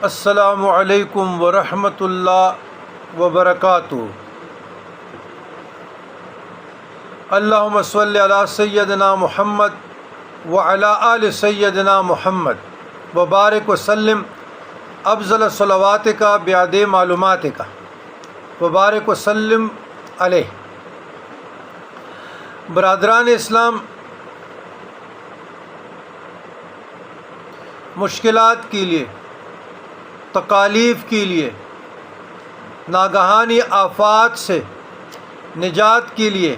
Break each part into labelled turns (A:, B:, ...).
A: السلام علیکم ورحمۃ اللہ وبرکاتہ۔ اللہم صلی علی سیدنا محمد وعلی آل سیدنا محمد وبارک وسلم افضل صلواتک بعد معلوماتک وبارک وسلم علیہ۔ برادران اسلام، مشکلات کے لیے، تکالیف کے لیے، ناگہانی آفات سے نجات کے لیے،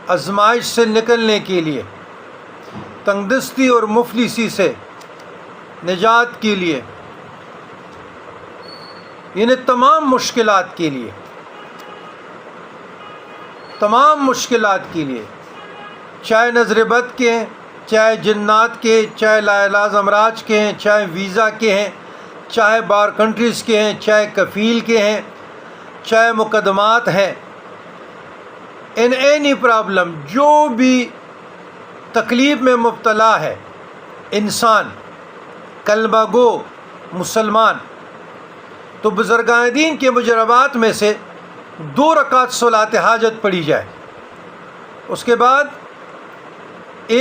A: آزمائش سے نکلنے کے لیے، تنگ دستی اور مفلسی سے نجات کے لیے، یعنی تمام مشکلات کے لیے، تمام مشکلات کے لیے، چاہے نظر بد کے ہیں، چاہے جنات کے، چاہے لا علاج امراض کے ہیں، چاہے ویزا کے ہیں، چاہے بار کنٹریز کے ہیں، چاہے کفیل کے ہیں، چاہے مقدمات ہیں، ان اینی پرابلم، جو بھی تکلیف میں مبتلا ہے انسان، کلمہ گو مسلمان، تو بزرگان دین کے مجربات میں سے 2 رکعت صلاۃ حاجت پڑھی جائے، اس کے بعد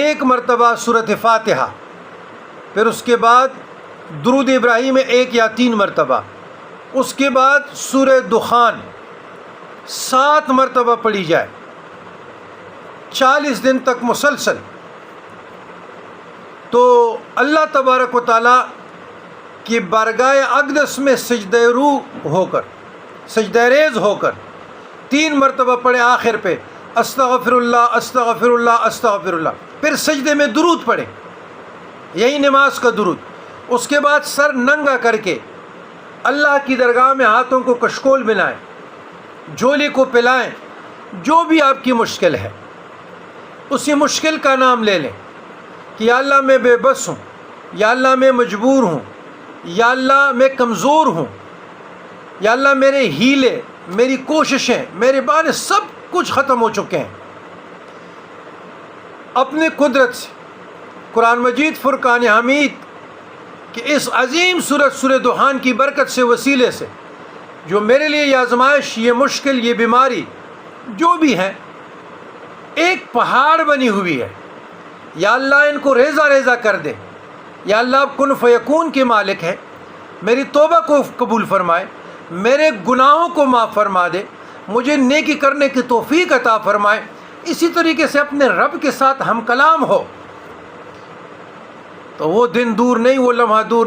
A: 1 مرتبہ سورۃ فاتحہ، پھر اس کے بعد درود ابراہیم 1 یا 3 مرتبہ، اس کے بعد سورہ دخان 7 مرتبہ پڑھی جائے 40 دن تک مسلسل، تو اللہ تبارک و تعالیٰ کی بارگاہ اقدس میں سجدہ روح ہو کر، سجدہ ریز ہو کر 3 مرتبہ پڑھے آخر پہ استغفر اللہ استغفر اللہ استغفر اللہ، پھر سجدے میں درود پڑھے، یہی نماز کا درود۔ اس کے بعد سر ننگا کر کے اللہ کی درگاہ میں ہاتھوں کو کشکول بنائیں، جھولی کو پلائیں، جو بھی آپ کی مشکل ہے اسی مشکل کا نام لے لیں کہ یا اللہ میں بے بس ہوں، یا اللہ میں مجبور ہوں، یا اللہ میں کمزور ہوں، یا اللہ میرے ہیلے، میری کوششیں، میرے بہانے سب کچھ ختم ہو چکے ہیں۔ اپنے قدرت سے قرآن مجید فرقان حمید کہ اس عظیم سورہ دخان کی برکت سے، وسیلے سے، جو میرے لیے یہ آزمائش، یہ مشکل، یہ بیماری جو بھی ہے ایک پہاڑ بنی ہوئی ہے، یا اللہ ان کو ریزہ ریزہ کر دے، یا اللہ آپ کن فیکون کے مالک ہیں، میری توبہ کو قبول فرمائے، میرے گناہوں کو معاف فرما دے، مجھے نیکی کرنے کی توفیق عطا فرمائے۔ اسی طریقے سے اپنے رب کے ساتھ ہم کلام ہو، تو وہ دن دور نہیں، وہ لمحہ دور